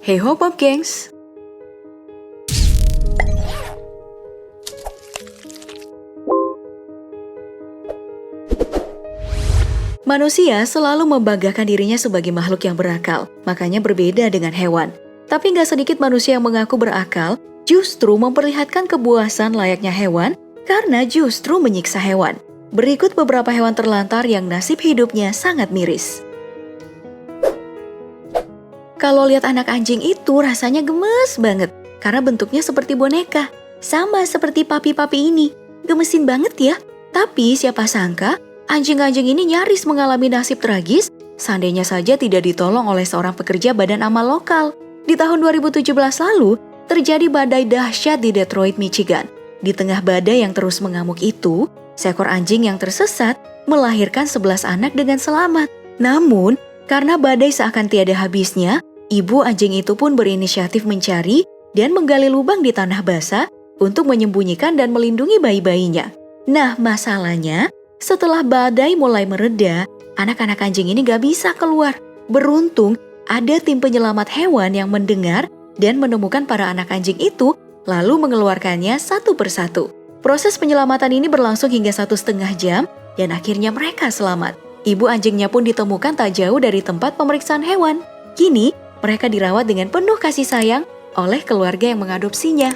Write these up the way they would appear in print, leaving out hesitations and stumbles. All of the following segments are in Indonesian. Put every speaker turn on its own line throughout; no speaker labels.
Hey ho Pop Gengs! Manusia selalu membanggakan dirinya sebagai makhluk yang berakal, makanya berbeda dengan hewan. Tapi nggak sedikit manusia yang mengaku berakal, justru memperlihatkan kepuasan layaknya hewan karena justru menyiksa hewan. Berikut beberapa hewan terlantar yang nasib hidupnya sangat miris. Kalau lihat anak anjing itu rasanya gemes banget karena bentuknya seperti boneka. Sama seperti papi-papi ini, gemesin banget ya. Tapi siapa sangka anjing-anjing ini nyaris mengalami nasib tragis seandainya saja tidak ditolong oleh seorang pekerja badan amal lokal. Di tahun 2017 lalu, terjadi badai dahsyat di Detroit, Michigan. Di tengah badai yang terus mengamuk itu, seekor anjing yang tersesat melahirkan 11 anak dengan selamat. Namun, karena badai seakan tiada habisnya, ibu anjing itu pun berinisiatif mencari dan menggali lubang di tanah basah untuk menyembunyikan dan melindungi bayi-bayinya. Nah, masalahnya, setelah badai mulai mereda, anak-anak anjing ini gak bisa keluar. Beruntung, ada tim penyelamat hewan yang mendengar dan menemukan para anak anjing itu, lalu mengeluarkannya satu persatu. Proses penyelamatan ini berlangsung hingga 1,5 jam, dan akhirnya mereka selamat. Ibu anjingnya pun ditemukan tak jauh dari tempat pemeriksaan hewan. Kini, mereka dirawat dengan penuh kasih sayang oleh keluarga yang mengadopsinya.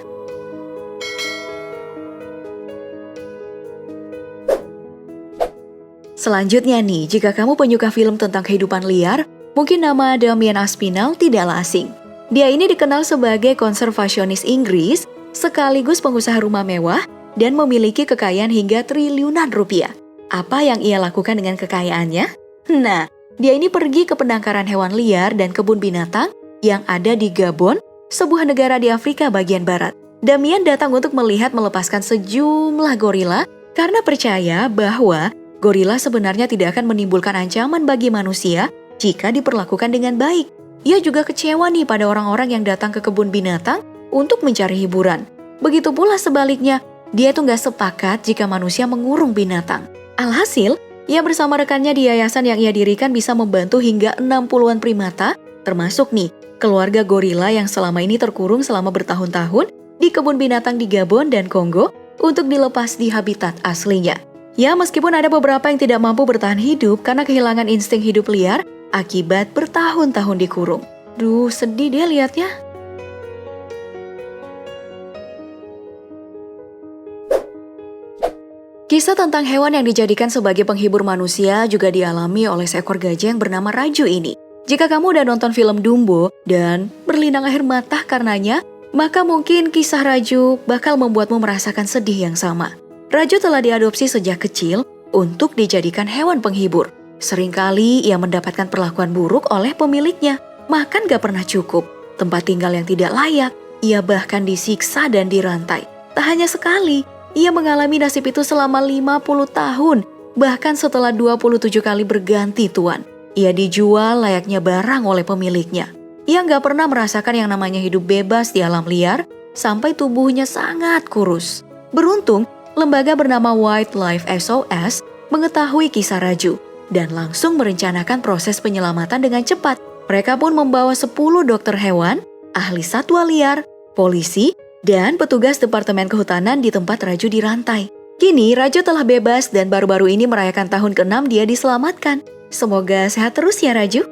Selanjutnya nih, jika kamu penyuka film tentang kehidupan liar, mungkin nama Damien Aspinall tidaklah asing. Dia ini dikenal sebagai konservasionis Inggris, sekaligus pengusaha rumah mewah, dan memiliki kekayaan hingga triliunan rupiah. Apa yang ia lakukan dengan kekayaannya? Nah, dia ini pergi ke penangkaran hewan liar dan kebun binatang yang ada di Gabon, sebuah negara di Afrika bagian barat. Damien datang untuk melihat melepaskan sejumlah gorila karena percaya bahwa gorila sebenarnya tidak akan menimbulkan ancaman bagi manusia jika diperlakukan dengan baik. Ia juga kecewa nih pada orang-orang yang datang ke kebun binatang untuk mencari hiburan. Begitu pula sebaliknya, dia tuh gak sepakat jika manusia mengurung binatang. Alhasil, ia bersama rekannya di yayasan yang ia dirikan bisa membantu hingga 60-an primata, termasuk nih, keluarga gorila yang selama ini terkurung selama bertahun-tahun di kebun binatang di Gabon dan Kongo untuk dilepas di habitat aslinya. Ya, meskipun ada beberapa yang tidak mampu bertahan hidup karena kehilangan insting hidup liar akibat bertahun-tahun dikurung. Duh, sedih dia liatnya. Kisah tentang hewan yang dijadikan sebagai penghibur manusia juga dialami oleh seekor gajah yang bernama Raju ini. Jika kamu udah nonton film Dumbo dan berlinang air mata karenanya, maka mungkin kisah Raju bakal membuatmu merasakan sedih yang sama. Raju telah diadopsi sejak kecil untuk dijadikan hewan penghibur. Seringkali ia mendapatkan perlakuan buruk oleh pemiliknya. Makan gak pernah cukup, tempat tinggal yang tidak layak, ia bahkan disiksa dan dirantai. Tak hanya sekali, ia mengalami nasib itu selama 50 tahun, bahkan setelah 27 kali berganti tuan. Ia dijual layaknya barang oleh pemiliknya. Ia gak pernah merasakan yang namanya hidup bebas di alam liar, sampai tubuhnya sangat kurus. Beruntung, lembaga bernama Wildlife SOS mengetahui kisah Raju, dan langsung merencanakan proses penyelamatan dengan cepat. Mereka pun membawa 10 dokter hewan, ahli satwa liar, polisi, dan petugas Departemen Kehutanan di tempat Raju dirantai. Kini Raju telah bebas dan baru-baru ini merayakan tahun ke-6 dia diselamatkan. Semoga sehat terus ya Raju.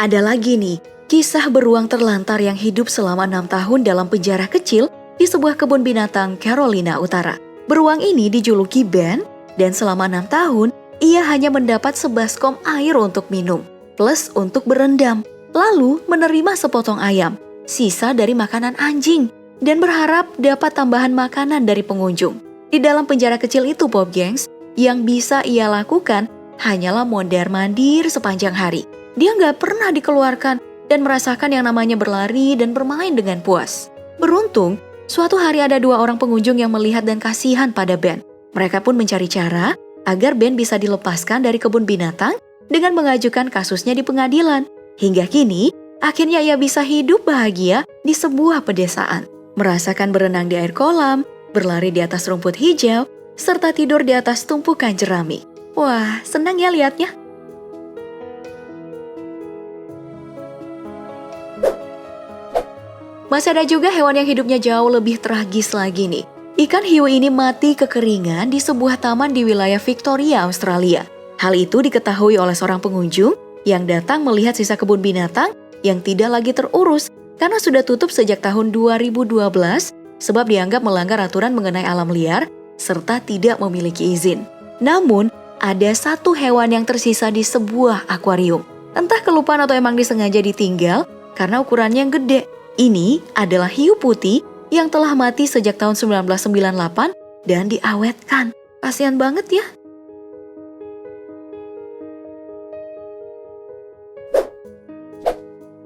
Ada lagi nih, kisah beruang terlantar yang hidup selama 6 tahun dalam penjara kecil di sebuah kebun binatang Carolina Utara. Beruang ini dijuluki Ben dan selama 6 tahun ia hanya mendapat sebaskom air untuk minum, plus untuk berendam, lalu menerima sepotong ayam, sisa dari makanan anjing, dan berharap dapat tambahan makanan dari pengunjung. Di dalam penjara kecil itu Pop Gengs, yang bisa ia lakukan hanyalah mondar-mandir sepanjang hari. Dia nggak pernah dikeluarkan dan merasakan yang namanya berlari dan bermain dengan puas. Beruntung, suatu hari ada 2 orang pengunjung yang melihat dan kasihan pada Ben. Mereka pun mencari cara agar Ben bisa dilepaskan dari kebun binatang dengan mengajukan kasusnya di pengadilan. Hingga kini, akhirnya ia bisa hidup bahagia di sebuah pedesaan. Merasakan berenang di air kolam, berlari di atas rumput hijau, serta tidur di atas tumpukan jerami. Wah, senang ya lihatnya. Masih ada juga hewan yang hidupnya jauh lebih tragis lagi nih. Ikan hiu ini mati kekeringan di sebuah taman di wilayah Victoria, Australia. Hal itu diketahui oleh seorang pengunjung yang datang melihat sisa kebun binatang yang tidak lagi terurus karena sudah tutup sejak tahun 2012 sebab dianggap melanggar aturan mengenai alam liar serta tidak memiliki izin. Namun, ada satu hewan yang tersisa di sebuah akuarium. Entah kelupaan atau emang disengaja ditinggal karena ukurannya yang gede. Ini adalah hiu putih yang telah mati sejak tahun 1998 dan diawetkan. Kasian banget ya.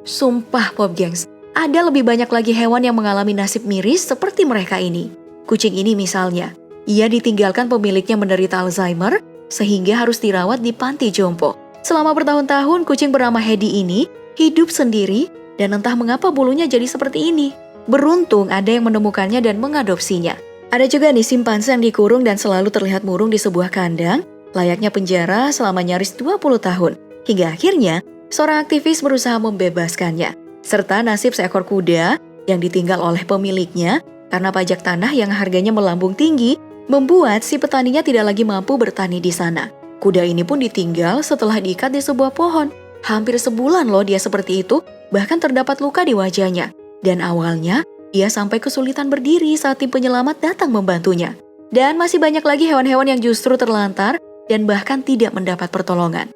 Sumpah Pop Gengs, ada lebih banyak lagi hewan yang mengalami nasib miris seperti mereka ini. Kucing ini misalnya, ia ditinggalkan pemiliknya menderita Alzheimer sehingga harus dirawat di panti jompo. Selama bertahun-tahun kucing bernama Hedy ini hidup sendiri dan entah mengapa bulunya jadi seperti ini. Beruntung ada yang menemukannya dan mengadopsinya. Ada juga nih simpanse yang dikurung dan selalu terlihat murung di sebuah kandang, layaknya penjara selama nyaris 20 tahun. Hingga akhirnya, seorang aktivis berusaha membebaskannya. Serta nasib seekor kuda yang ditinggal oleh pemiliknya karena pajak tanah yang harganya melambung tinggi, membuat si petaninya tidak lagi mampu bertani di sana. Kuda ini pun ditinggal setelah diikat di sebuah pohon. Hampir sebulan loh dia seperti itu, bahkan terdapat luka di wajahnya. Dan awalnya, ia sampai kesulitan berdiri saat tim penyelamat datang membantunya. Dan masih banyak lagi hewan-hewan yang justru terlantar dan bahkan tidak mendapat pertolongan.